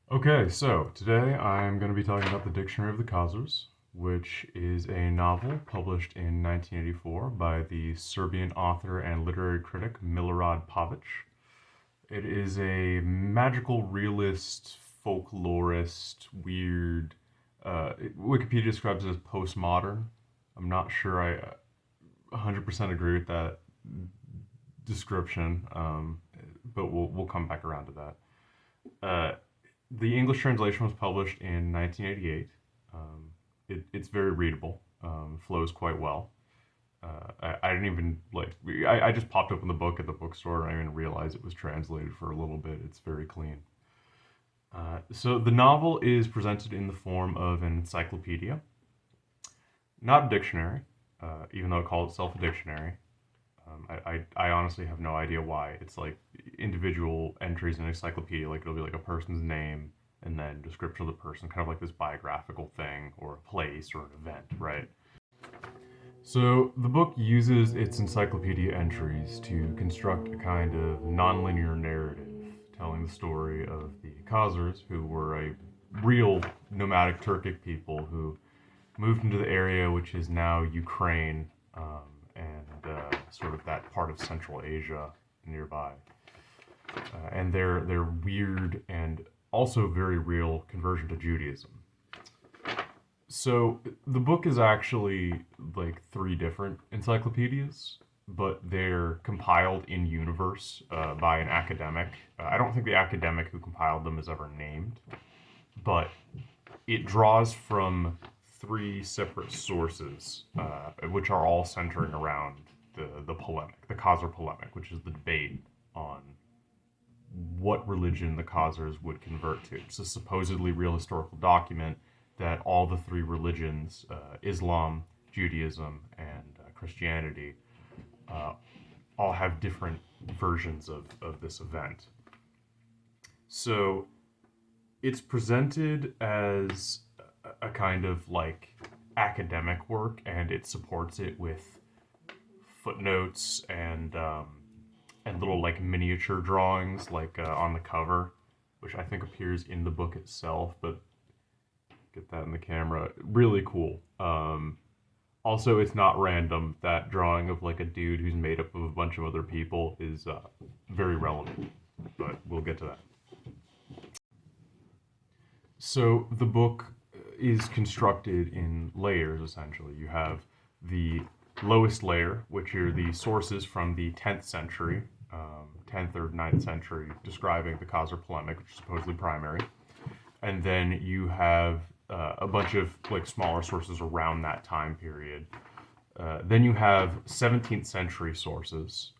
Okay, so today I'm going to be talking about the Dictionary of the Khazars, which is a novel published in 1984 by the Serbian author and literary critic Milorad Pavic. It is a magical realist, folklorist, weird. Wikipedia describes it as postmodern. I'm not sure I 100% agree with that description, but we'll come back around to that. The English translation was published in 1988. It's very readable, flows quite well. I didn't even I just popped open the book at the bookstore and I didn't realize it was translated for a little bit. It's very clean. So the novel is presented in the form of an encyclopedia, not a dictionary, even though it calls itself a dictionary. I honestly have no idea why. It's like individual entries in an encyclopedia, like it'll be like a person's name and then description of the person, kind of like this biographical thing or a place or an event, right? So the book uses its encyclopedia entries to construct a kind of nonlinear narrative, telling the story of the Khazars, who were a real nomadic Turkic people who moved into the area which is now Ukraine, and sort of that part of Central Asia nearby. And their weird and also very real conversion to Judaism. So the book is actually like three different encyclopedias, but they're compiled in universe by an academic. I don't think the academic who compiled them is ever named, but it draws from three separate sources, which are all centering around the polemic, the Khazar polemic, which is the debate on what religion the Khazars would convert to. It's a supposedly real historical document that all the three religions, Islam, Judaism, and Christianity, all have different versions of this event. So it's presented as a kind of like academic work, and it supports it with footnotes and little like miniature drawings, like on the cover, which I think appears in the book itself. But get that in the camera, really cool. Also, it's not random. That drawing of like a dude who's made up of a bunch of other people is very relevant, but we'll get to that. So the book is constructed in layers, essentially. You have the lowest layer, which are the sources from the 10th century, 10th or 9th century, describing the Khazar polemic, which is supposedly primary. And then you have a bunch of like smaller sources around that time period. Then you have 17th century sources,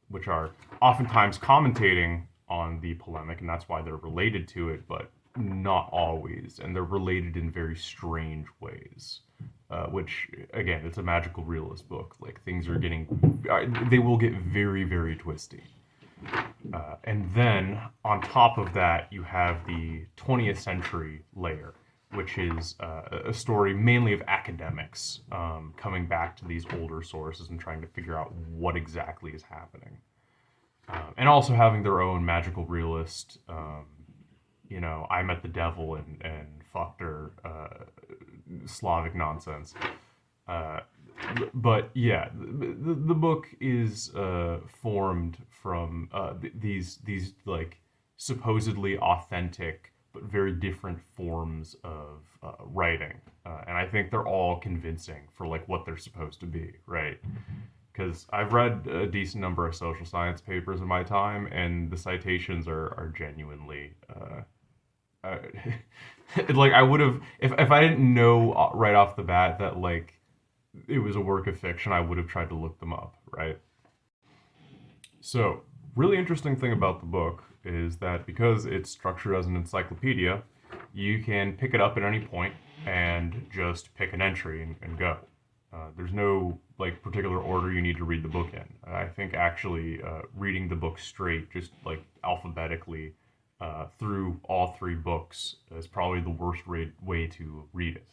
which are oftentimes commentating on the polemic, and that's why they're related to it, but not always, and they're related in very strange ways. Which again, it's a magical realist book. Like things are they will get very, very twisty. And then on top of that, you have the 20th century layer, which is a story mainly of academics coming back to these older sources and trying to figure out what exactly is happening. And also having their own magical realist, I met the devil and fucked her Slavic nonsense. But yeah, the book is formed from these like supposedly authentic but very different forms of writing, and I think they're all convincing for like what they're supposed to be, right? Because I've read a decent number of social science papers in my time, and the citations are genuinely. Like I would have if I didn't know right off the bat that like it was a work of fiction, I would have tried to look them up, right? So, really interesting thing about the book is that because it's structured as an encyclopedia, you can pick it up at any point and just pick an entry and go. There's no like particular order you need to read the book in. I think actually reading the book straight, just like alphabetically through all three books, is probably the worst way to read it.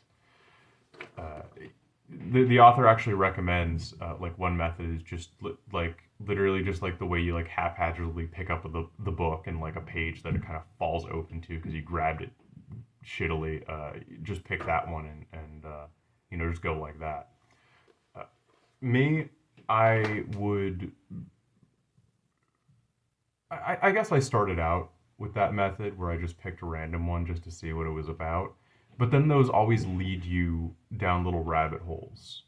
the author actually recommends like one method is just like literally just like the way you like haphazardly pick up the book and like a page that it kind of falls open to because you grabbed it shittily. Just pick that one and just go like that. Me, I would. I guess I started out with that method where I just picked a random one just to see what it was about. But then those always lead you down little rabbit holes.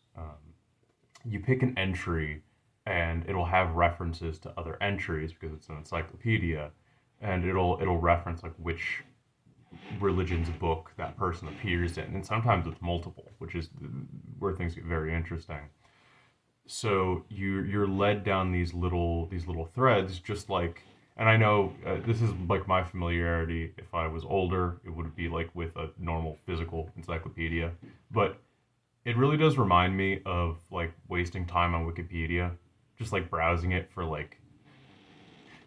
You pick an entry and it'll have references to other entries because it's an encyclopedia, and it'll reference like which religion's book that person appears in, and sometimes it's multiple, which is where things get very interesting. So you're led down these little threads, just like, and I know this is like my familiarity. If I was older, it would be like with a normal physical encyclopedia, but it really does remind me of like wasting time on Wikipedia, just like browsing it for like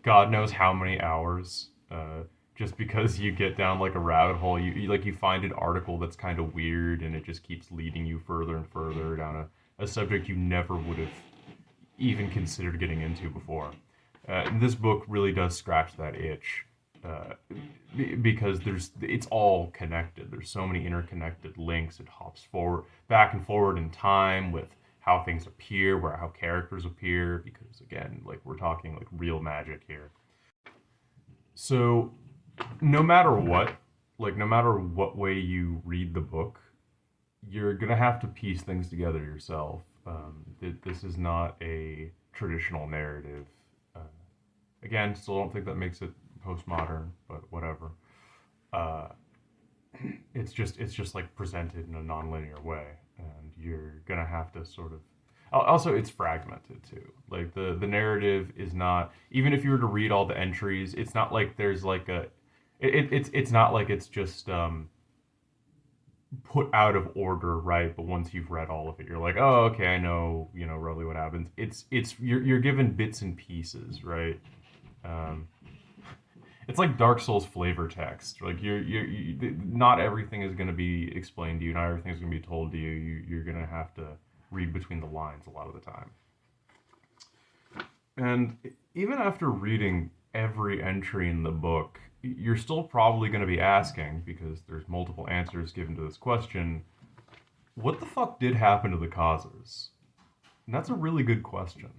God knows how many hours, just because you get down like a rabbit hole. You find an article that's kind of weird, and it just keeps leading you further and further down a subject you never would have even considered getting into before. And this book really does scratch that itch, uh, because it's all connected. There's so many interconnected links. It hops forward, back and forward in time with how things appear, where how characters appear. Because again, like we're talking like real magic here. So no matter what way you read the book, you're gonna have to piece things together yourself. This is not a traditional narrative. Uh, Again, still don't think that makes it postmodern, but whatever. Uh, it's just like presented in a nonlinear way, and you're gonna have to sort of. Also, it's fragmented too. Like the narrative is not, even if you were to read all the entries, it's not like there's like it's not like it's just put out of order, right? But once you've read all of it, you're like, oh, okay, I know, roughly what happens. It's you're given bits and pieces, right? Um, it's like Dark Souls flavor text. Like not everything is going to be explained to you. Not everything is going to be told to you. You're going to have to read between the lines a lot of the time. And even after reading every entry in the book, you're still probably going to be asking, because there's multiple answers given to this question, what the fuck did happen to the Khazars? And that's a really good question.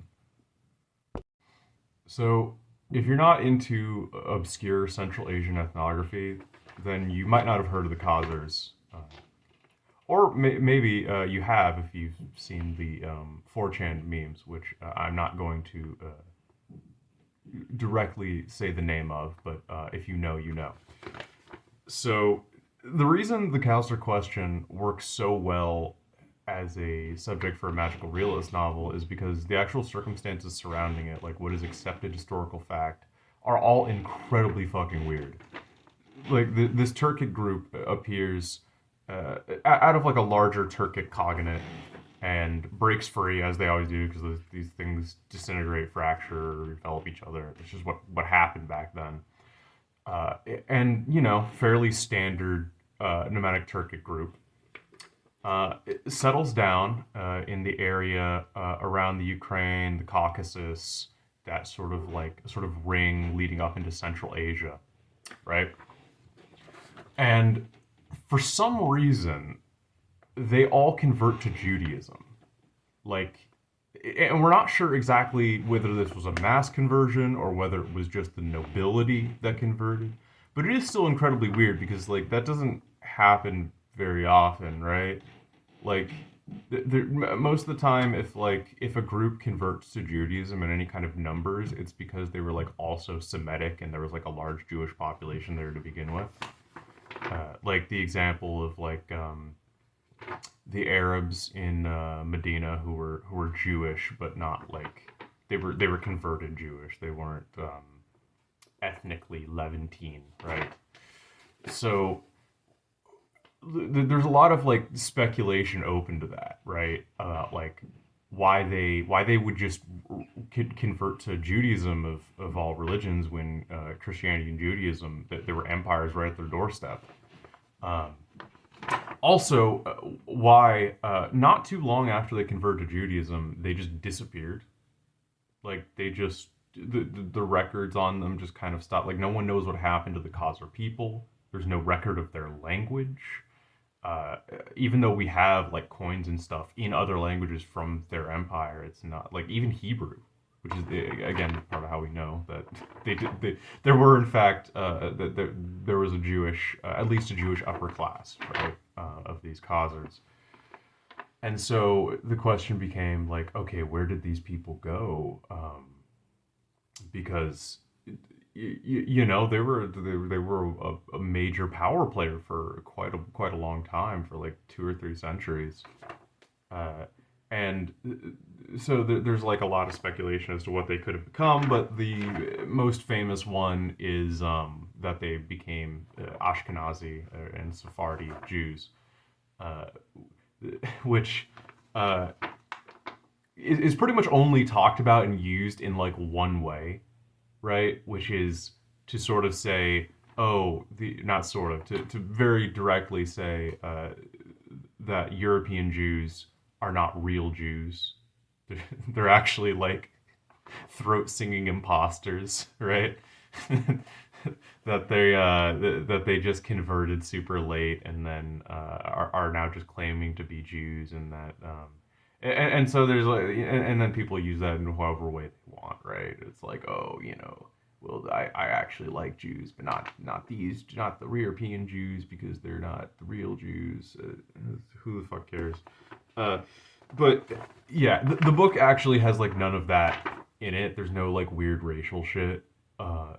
So, if you're not into obscure Central Asian ethnography, then you might not have heard of the Khazars. Or maybe you have if you've seen the 4chan memes, which I'm not going to directly say the name of, but if you know, you know. So, the reason the Khazar question works so well as a subject for a magical realist novel is because the actual circumstances surrounding it, like what is accepted historical fact, are all incredibly fucking weird. Like this Turkic group appears out of like a larger Turkic cognate and breaks free as they always do, because these things disintegrate, fracture, develop each other. It's just what happened back then. And fairly standard nomadic Turkic group. It settles down in the area around the Ukraine, the Caucasus, that sort of ring leading up into Central Asia, right? And for some reason, they all convert to Judaism. Like, and we're not sure exactly whether this was a mass conversion or whether it was just the nobility that converted. But it is still incredibly weird because, like, that doesn't happen very often, right? Like, most of the time, if a group converts to Judaism in any kind of numbers, it's because they were like also Semitic and there was like a large Jewish population there to begin with. Like the example of the Arabs in Medina who were Jewish, but not like they were converted Jewish. They weren't ethnically Levantine, right? So there's a lot of like speculation open to that, right? About like why they would just convert to Judaism of all religions when Christianity and Judaism, that there were empires right at their doorstep. Um, Also, why not too long after they converted to Judaism, they just disappeared. Like they just the records on them just kind of stopped. Like no one knows what happened to the Khazar people. There's no record of their language. Uh, Even though we have like coins and stuff in other languages from their empire, it's not like even Hebrew, which is again part of how we know that there were in fact there was a Jewish at least a Jewish upper class, right, of these Khazars. And so the question became like, okay, where did these people go? Because they were a major power player for quite a long time, for like 2 or 3 centuries, uh, and so there's like a lot of speculation as to what they could have become. But the most famous one is that they became Ashkenazi and Sephardi Jews, uh, which uh, is pretty much only talked about and used in like one way, right? Which is to sort of say, oh, the not sort of to very directly say that European Jews are not real Jews. They're actually like throat singing imposters, right? That they just converted super late and then are now just claiming to be Jews, and that and so there's like and then people use that in however way they want, right? It's like, oh, well, I actually like Jews, but not the European Jews, because they're not the real Jews. Who the fuck cares? Uh, but yeah, the book actually has like none of that in it. There's no like weird racial shit. Uh,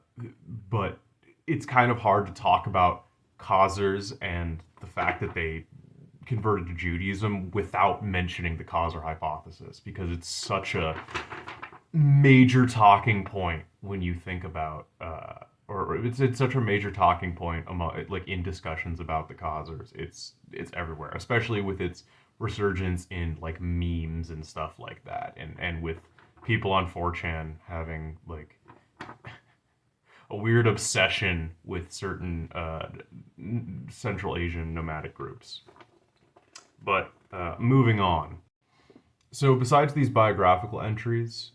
but it's kind of hard to talk about Khazars and the fact that they converted to Judaism without mentioning the Khazar hypothesis, because it's such a major talking point when you think about, or it's such a major talking point among like in discussions about the Khazars. It's everywhere, especially with its resurgence in like memes and stuff like that, and with people on 4chan having like a weird obsession with certain Central Asian nomadic groups. But moving on. So, besides these biographical entries,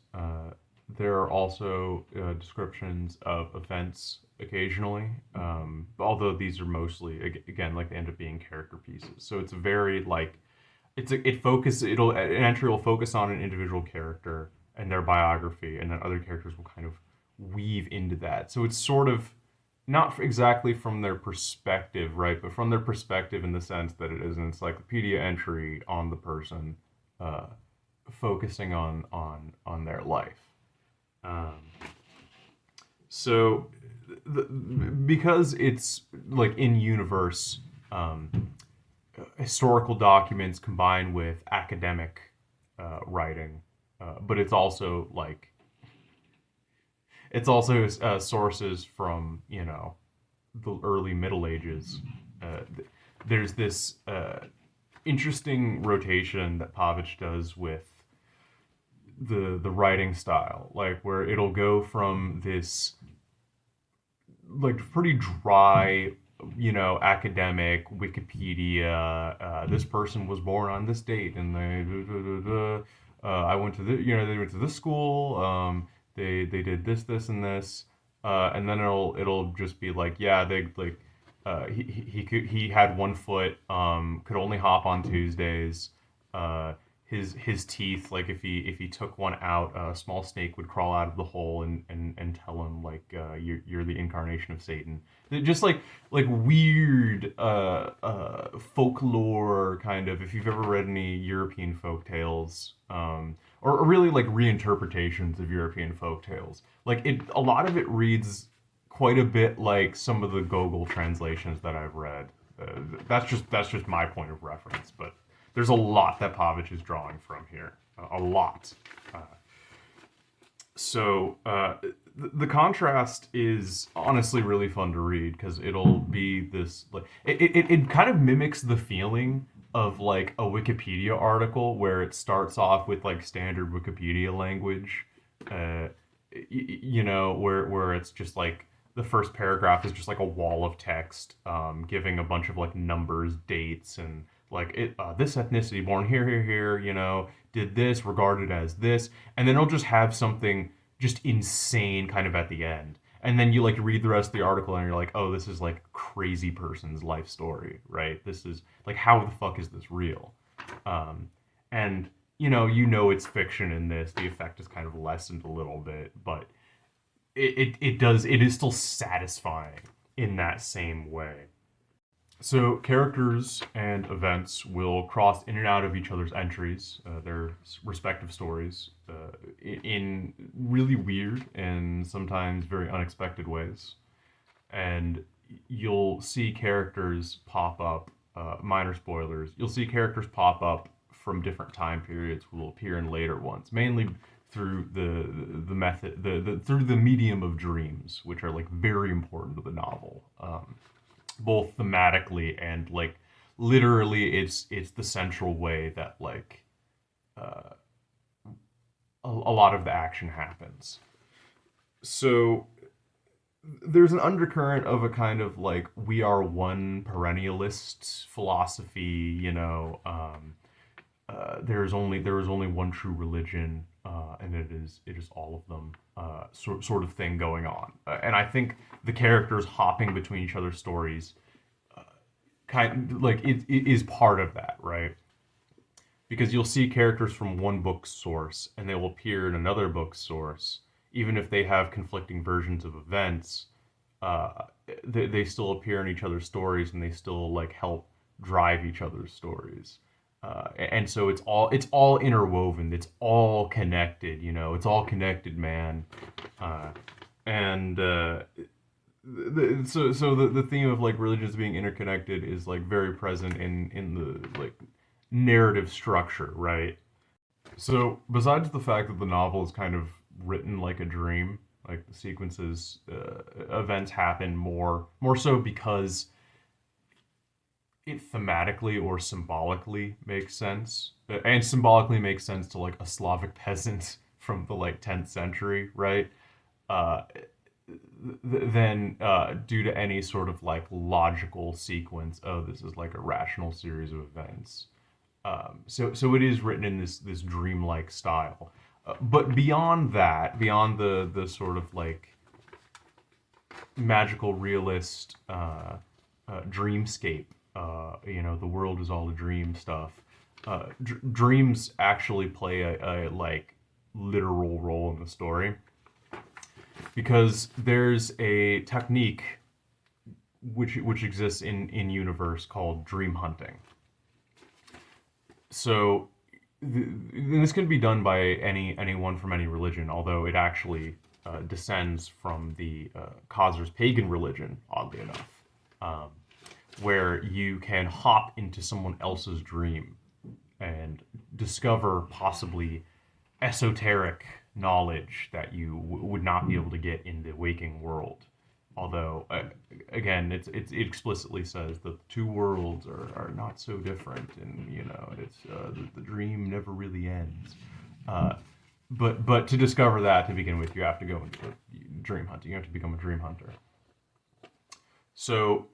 there are also descriptions of events occasionally. Although these are mostly, again, like they end up being character pieces. So it's a very like an entry will focus on an individual character and their biography, and then other characters will kind of weave into that. So it's sort of not exactly from their perspective, right? But from their perspective in the sense that it is an encyclopedia entry on the person, uh, focusing on their life. Um, so, because it's like in universe, historical documents combined with academic writing, but it's also sources from the early Middle Ages. Uh, there's this interesting rotation that Pavich does with the writing style, like where it'll go from this like pretty dry, academic Wikipedia. This person was born on this date, and I went to they went to this school. They did this, and this, and then it'll just be like, yeah, they like he had 1 foot, could only hop on Tuesdays. His teeth, like if he took one out, a small snake would crawl out of the hole and tell him like, you're the incarnation of Satan. They're just like weird folklore kind of. If you've ever read any European folk tales, or really like reinterpretations of European folk tales, like a lot of it reads quite a bit like some of the Gogol translations that I've read. That's just my point of reference, but there's a lot that Pavich is drawing from here. A lot. So the contrast is honestly really fun to read, because it'll be this like it kind of mimics the feeling of like a Wikipedia article, where it starts off with like standard Wikipedia language, where it's just like the first paragraph is just like a wall of text, giving a bunch of like numbers, dates, and like this ethnicity, born here, here, here, did this, regarded as this, and then it'll just have something just insane kind of at the end. And then you like read the rest of the article and you're like, oh, this is like crazy person's life story, right? This is like, how the fuck is this real? And it's fiction in this. The effect is kind of lessened a little bit, but it is still satisfying in that same way. So characters and events will cross in and out of each other's entries, their respective stories, in really weird and sometimes very unexpected ways. And you'll see characters pop up, minor spoilers, you'll see characters pop up from different time periods who will appear in later ones, mainly through the method, through the medium of dreams, which are like very important to the novel. Both thematically and like literally it's the central way that like a lot of the action happens. So there's an undercurrent of a kind of like we are one perennialist philosophy, there is only one true religion, and it is all of them, sort of thing going on. And I think the characters hopping between each other's stories, kind of, like it is part of that, right? Because you'll see characters from one book source and they will appear in another book source, even if they have conflicting versions of events. They still appear in each other's stories and they still like help drive each other's stories. And so it's all interwoven. It's all connected. It's all connected, man. And the theme of like religions being interconnected is like very present in the like narrative structure, right? So besides the fact that the novel is kind of written like a dream, like the sequences, events happen more so because it thematically or symbolically makes sense, and symbolically makes sense to like a Slavic peasant from the like 10th century, right? Then due to any sort of like logical sequence, oh, this is like a rational series of events. So it is written in this dreamlike style. But beyond that, beyond the sort of like magical realist dreamscape, the world is all a dream stuff. Dreams actually play a like literal role in the story, because there's a technique which exists in universe called dream hunting. So this can be done by anyone from any religion, although it actually descends from the Khazars pagan religion, oddly enough, where you can hop into someone else's dream and discover possibly esoteric knowledge that you would not be able to get in the waking world. Although, again, it explicitly says that the two worlds are not so different, and it's the dream never really ends. But to discover that, to begin with, you have to go into dream hunting. You have to become a dream hunter. So,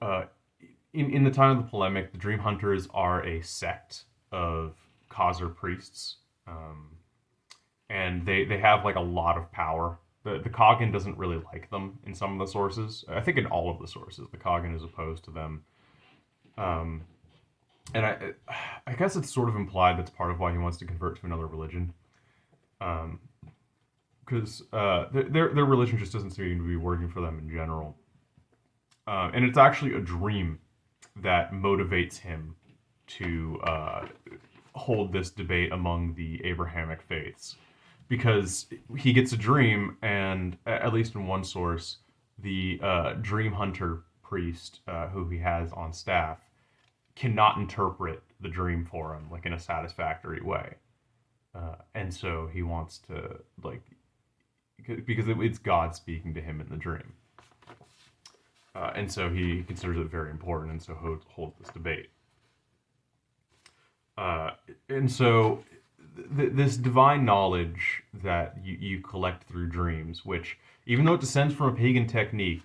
in the time of the polemic, the dream hunters are a sect of Khazar priests, and they have like a lot of power. The Kagan doesn't really like them in some of the sources. I think in all of the sources, the Kagan is opposed to them. And I guess it's sort of implied that's part of why he wants to convert to another religion. Because their religion just doesn't seem to be working for them in general. And it's actually a dream that motivates him to hold this debate among the Abrahamic faiths. Because he gets a dream, and at least in one source, the dream hunter priest who he has on staff cannot interpret the dream for him like in a satisfactory way, and so he wants to like, because it's God speaking to him in the dream, and so he considers it very important, and so holds this debate, and so. This divine knowledge that you collect through dreams, which, even though it descends from a pagan technique,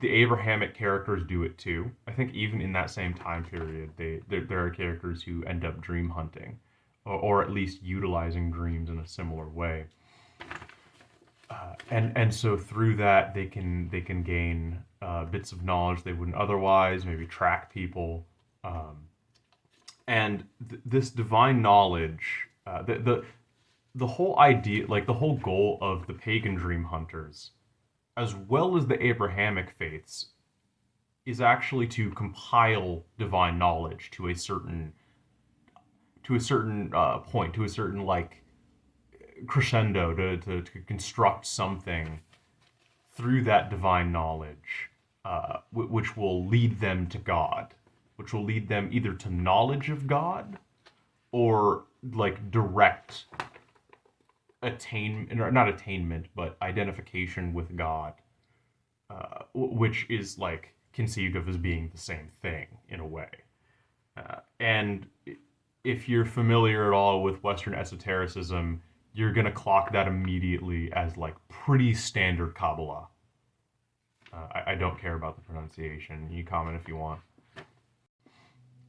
the Abrahamic characters do it too. I think even in that same time period, there are characters who end up dream hunting, or at least utilizing dreams in a similar way. And so through that they can gain bits of knowledge they wouldn't otherwise, maybe track people, and this divine knowledge, the whole idea, like the whole goal of the pagan dream hunters, as well as the Abrahamic faiths, is actually to compile divine knowledge to a certain point, to a certain like crescendo, to construct something through that divine knowledge, which will lead them to God, which will lead them either to knowledge of God or like direct not attainment, but identification with God, which is like conceived of as being the same thing in a way. And if you're familiar at all with Western esotericism, you're gonna clock that immediately as like pretty standard Kabbalah. I don't care about the pronunciation. You comment if you want.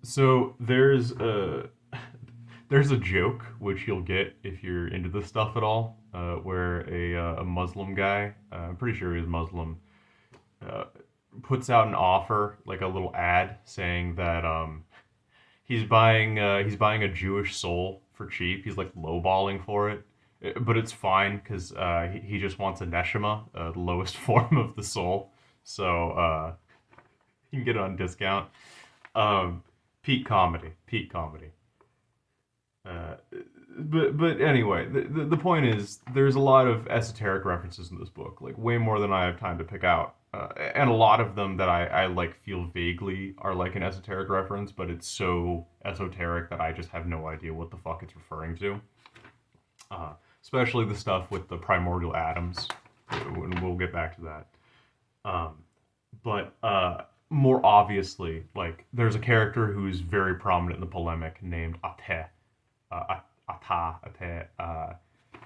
So there's a joke which you'll get if you're into this stuff at all, where a Muslim guy, I'm pretty sure he's Muslim, puts out an offer, like a little ad, saying that he's buying a Jewish soul for cheap. He's like lowballing for it, but it's fine because he just wants a neshama, the lowest form of the soul, so he can get it on discount. Peak comedy, peak comedy. But anyway, the point is, there's a lot of esoteric references in this book, like way more than I have time to pick out, and a lot of them that I like feel vaguely are like an esoteric reference, but it's so esoteric that I just have no idea what the fuck it's referring to. Especially the stuff with the primordial atoms, and we'll get back to that. But more obviously, like there's a character who's very prominent in the polemic named Ate. Ate,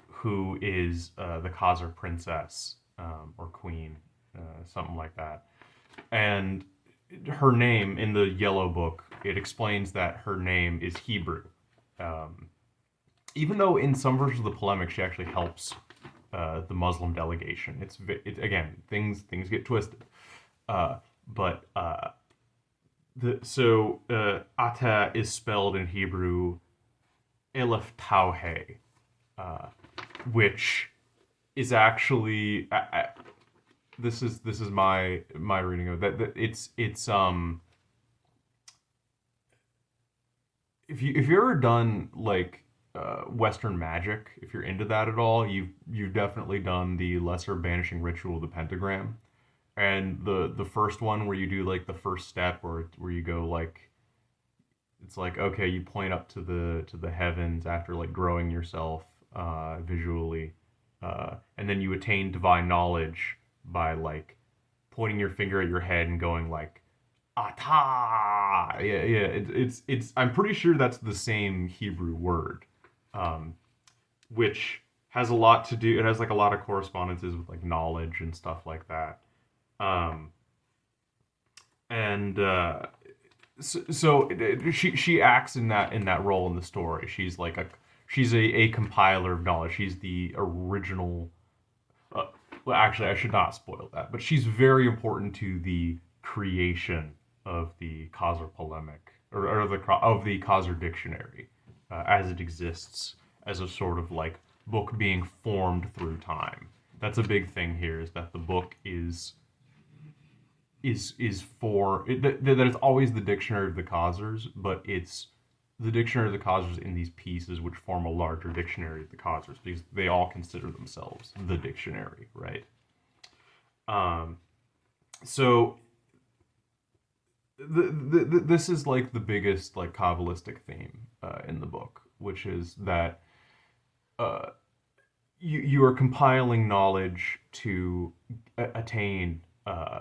who is the Khazar princess, or queen, something like that. And her name in the Yellow Book, it explains that her name is Hebrew. Even though in some versions of the polemic she actually helps the Muslim delegation. It's again, things get twisted. But Ate is spelled in Hebrew Elif Tauhe, which is actually this is my reading of that. It's if you've ever done like Western magic, if you're into that at all, you've definitely done the lesser banishing ritual of the pentagram, and the first one where you do like the first step where you go like, it's like, okay, you point up to the heavens after like growing yourself visually, and then you attain divine knowledge by like pointing your finger at your head and going like Ata. It's I'm pretty sure that's the same Hebrew word, which has a lot to do. It has like a lot of correspondences with like knowledge and stuff like that, and. So she acts in that role in the story. She's like a compiler of knowledge. She's the original. Well, actually, I should not spoil that. But she's very important to the creation of the Khazar polemic, or of the Khazar dictionary, as it exists as a sort of like book being formed through time. That's a big thing here. Is that the book is for that it's always the dictionary of the Khazars, but it's the dictionary of the Khazars in these pieces which form a larger dictionary of the Khazars, because they all consider themselves the dictionary, right? So this is like the biggest like Kabbalistic theme in the book, which is that you are compiling knowledge to attain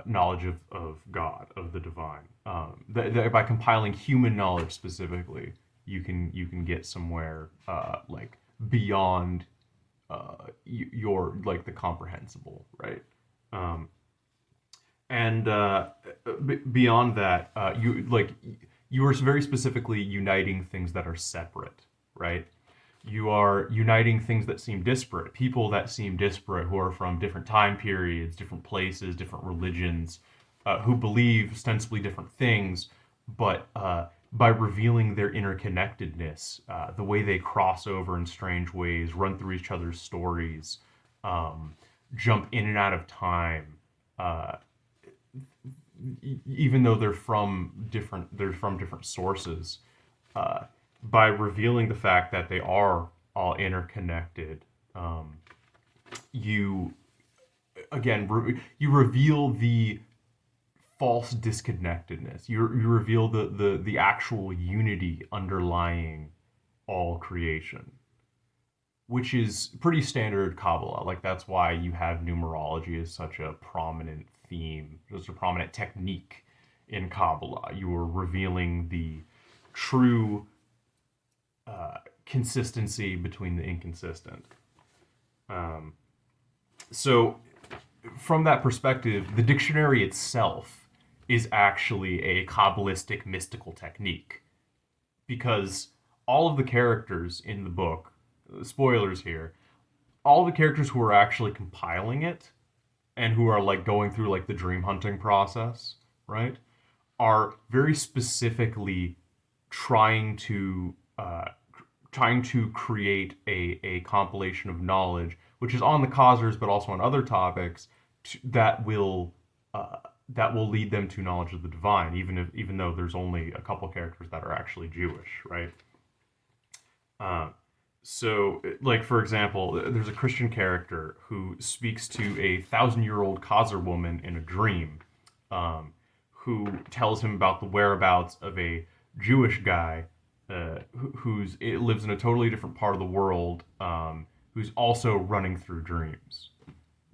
knowledge of God, of the divine. By compiling human knowledge specifically, you can get somewhere like beyond your like the comprehensible, right? And beyond that, you are very specifically uniting things that are separate, right? You are uniting things that seem disparate, people that seem disparate, who are from different time periods, different places, different religions, who believe ostensibly different things, but by revealing their interconnectedness, the way they cross over in strange ways, run through each other's stories, jump in and out of time, uh, even though they're from different sources, uh, by revealing the fact that they are all interconnected, you you reveal the false disconnectedness. You reveal the actual unity underlying all creation, which is pretty standard Kabbalah. Like that's why you have numerology as such a prominent theme, just a prominent technique in Kabbalah. You are revealing the true consistency between the inconsistent. Um, so, from that perspective, the dictionary itself is actually a Kabbalistic mystical technique because all of the characters in the book, spoilers here, all the characters who are actually compiling it and who are like going through like the dream hunting process, right, are very specifically trying to create a compilation of knowledge, which is on the Khazars, but also on other topics that will lead them to knowledge of the divine, even though there's only a couple characters that are actually Jewish, right? Uh, so, like for example, there's a Christian character who speaks to a 1,000-year-old Khazar woman in a dream, who tells him about the whereabouts of a Jewish guy who's it lives in a totally different part of the world, who's also running through dreams,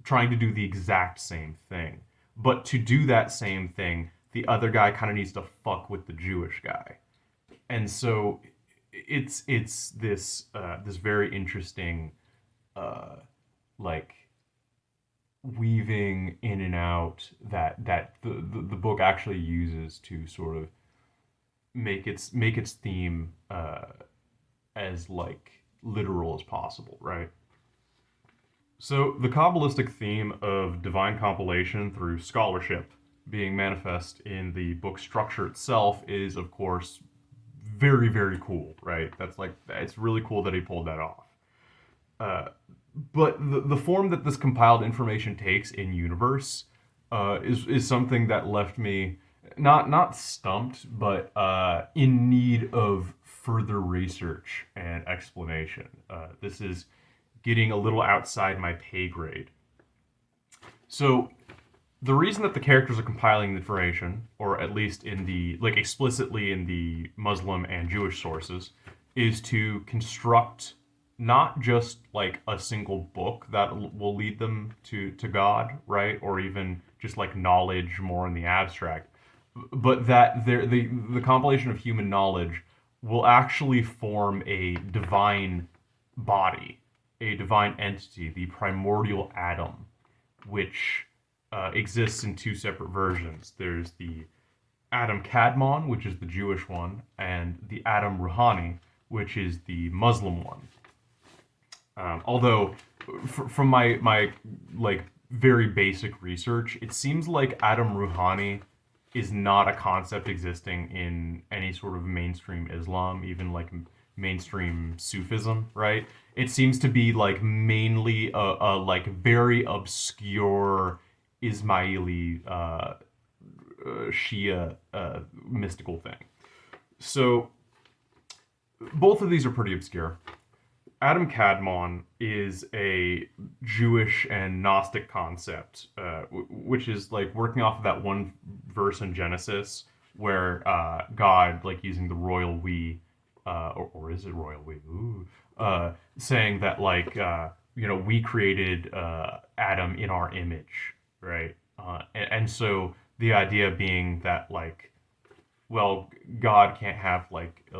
trying to do the exact same thing. But to do that same thing, the other guy kind of needs to fuck with the Jewish guy, and so it's this very interesting like weaving in and out that the book actually uses to sort of make its theme as like literal as possible, right? So the Kabbalistic theme of divine compilation through scholarship being manifest in the book structure itself is, of course, very, very cool, right? It's really cool that he pulled that off. Uh, but the form that this compiled information takes in universe is something that left me not stumped, but in need of further research and explanation. This is getting a little outside my pay grade. So the reason that the characters are compiling the information, or at least in the like explicitly in the Muslim and Jewish sources, is to construct not just like a single book that will lead them to God, right, or even just like knowledge more in the abstract, but that the compilation of human knowledge will actually form a divine body, a divine entity, the primordial atom, which exists in two separate versions. There's the Adam Kadmon, which is the Jewish one, and the Adam Ruhani, which is the Muslim one. Although, from my like very basic research, it seems like Adam Ruhani is not a concept existing in any sort of mainstream Islam, even like mainstream Sufism, right? It seems to be like mainly a like very obscure Ismaili Shia mystical thing. So both of these are pretty obscure. Adam Kadmon is a Jewish and Gnostic concept, which is like working off of that one verse in Genesis where God, like using the royal we, or is it royal we? Ooh, saying that like we created Adam in our image, right? And so the idea being that like, well, God can't have like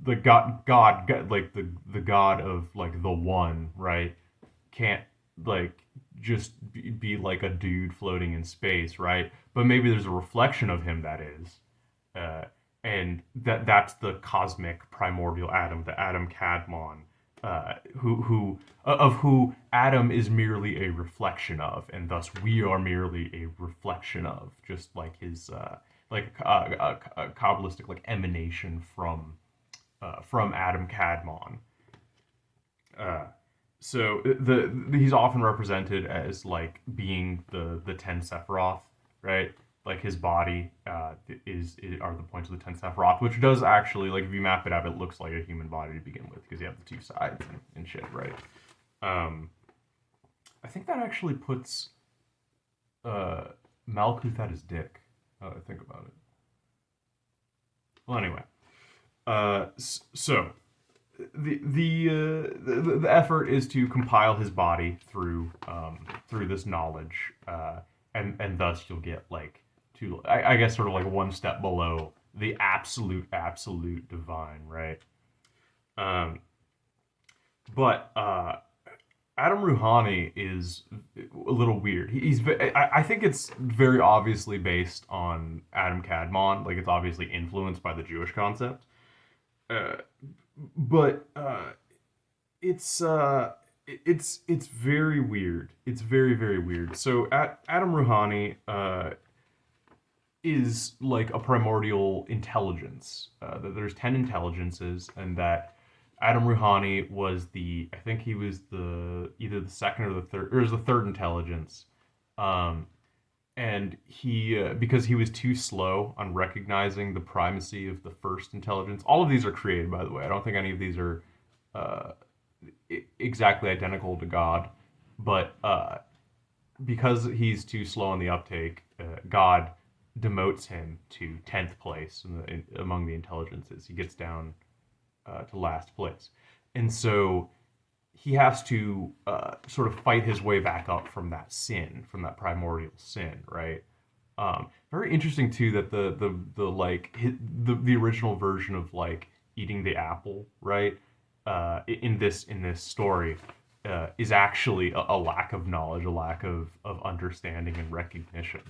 the God like the God of like the one, right? Can't like just be like a dude floating in space, right? But maybe there's a reflection of him that is, uh, and that's the cosmic primordial Adam, the Adam Kadmon, of who Adam is merely a reflection of, and thus we are merely a reflection of, just like his like a kabbalistic like emanation from Adam Kadmon. Uh, so he's often represented as like being the ten Sephiroth, right? Like his body are the points of the ten Sephiroth, which does actually, like, if you map it out, it looks like a human body to begin with because you have the two sides and shit, right? I think that actually puts Malkuth at his dick. Now that I think about it. Well, anyway, so the effort is to compile his body through this knowledge, and thus you'll get like to, I guess, sort of like one step below the absolute divine, right? But Adam Rouhani is a little weird. I think it's very obviously based on Adam Kadmon, like it's obviously influenced by the Jewish concept. But it's very weird. It's very weird. So Adam Rouhani is like a primordial intelligence. That there's 10 intelligences, and that Adam Rouhani was I think he was either the second or the third, or it was the third intelligence. And he, because he was too slow on recognizing the primacy of the first intelligence. All of these are created, by the way. I don't think any of these are exactly identical to God, but because he's too slow on the uptake, God demotes him to 10th place among the intelligences. He gets down to last place. And so he has to sort of fight his way back up from that sin, from that primordial sin, right? Very interesting too that the original version of like eating the apple, right? In this story, is actually a lack of knowledge, a lack of understanding and recognition.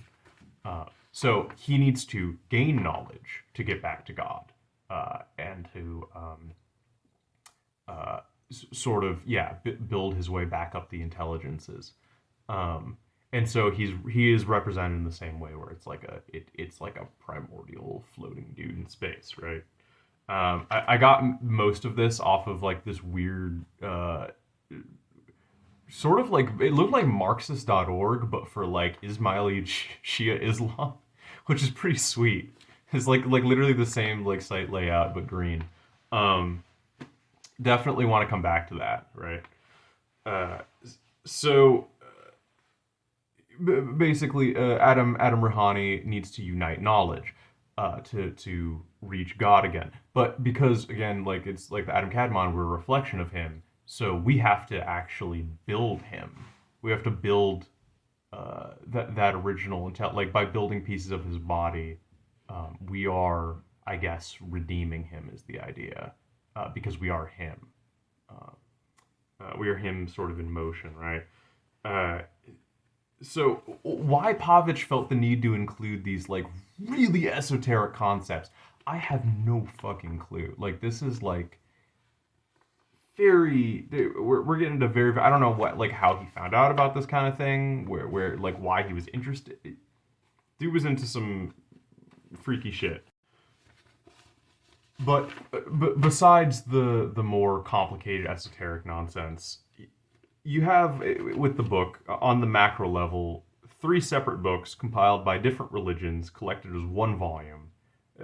So he needs to gain knowledge to get back to God, and to sort of build his way back up the intelligences. And so he is represented in the same way, where it's like a primordial floating dude in space, right? I got most of this off of like this weird sort of like, it looked like Marxist.org, but for like Ismaili Shia Islam, which is pretty sweet. It's like literally the same like site layout but green. Definitely want to come back to that, right? So basically, Adam Rouhani needs to unite knowledge to reach God again. But because again, like it's like the Adam Kadmon, we're a reflection of him, so we have to actually build him. We have to build that original intel, like by building pieces of his body. We are, I guess, redeeming him is the idea, because we are him. We are him sort of in motion, right? So why Pavich felt the need to include these like really esoteric concepts, I have no fucking clue. Like this is like we're getting into very, I don't know what, like how he found out about this kind of thing, where like why he was interested. Dude was into some freaky shit. But besides the more complicated esoteric nonsense, you have with the book on the macro level 3 separate books compiled by different religions, collected as one volume,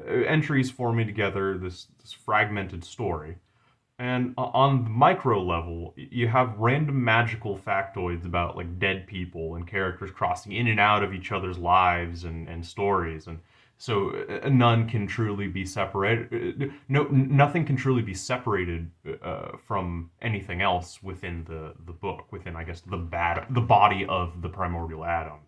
entries forming together this fragmented story. And on the micro level, you have random magical factoids about like dead people and characters crossing in and out of each other's lives and stories. And so none can truly be separated. Nothing can truly be separated from anything else within the book, within, I guess, the body of the primordial Adam.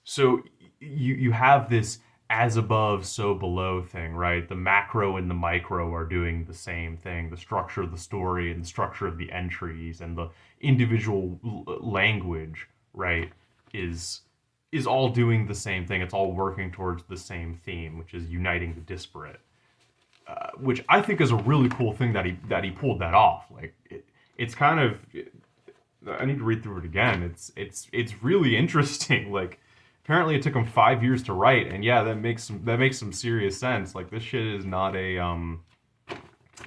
So you have this as above, so below thing, right? The macro and the micro are doing the same thing. The structure of the story and the structure of the entries and the individual language, right, is all doing the same thing. It's all working towards the same theme, which is uniting the disparate. Which I think is a really cool thing that he pulled that off. Like it's kind of, I need to read through it again. It's really interesting. Like apparently it took him 5 years to write, and yeah, that makes some serious sense. Like this shit is not a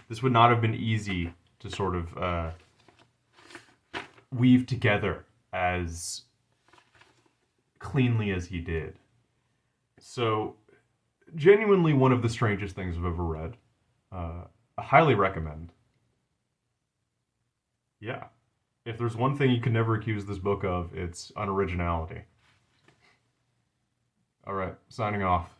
this would not have been easy to sort of weave together as cleanly as he did. So genuinely one of the strangest things I've ever read. I highly recommend. Yeah. If there's one thing you can never accuse this book of, it's unoriginality. All right, signing off.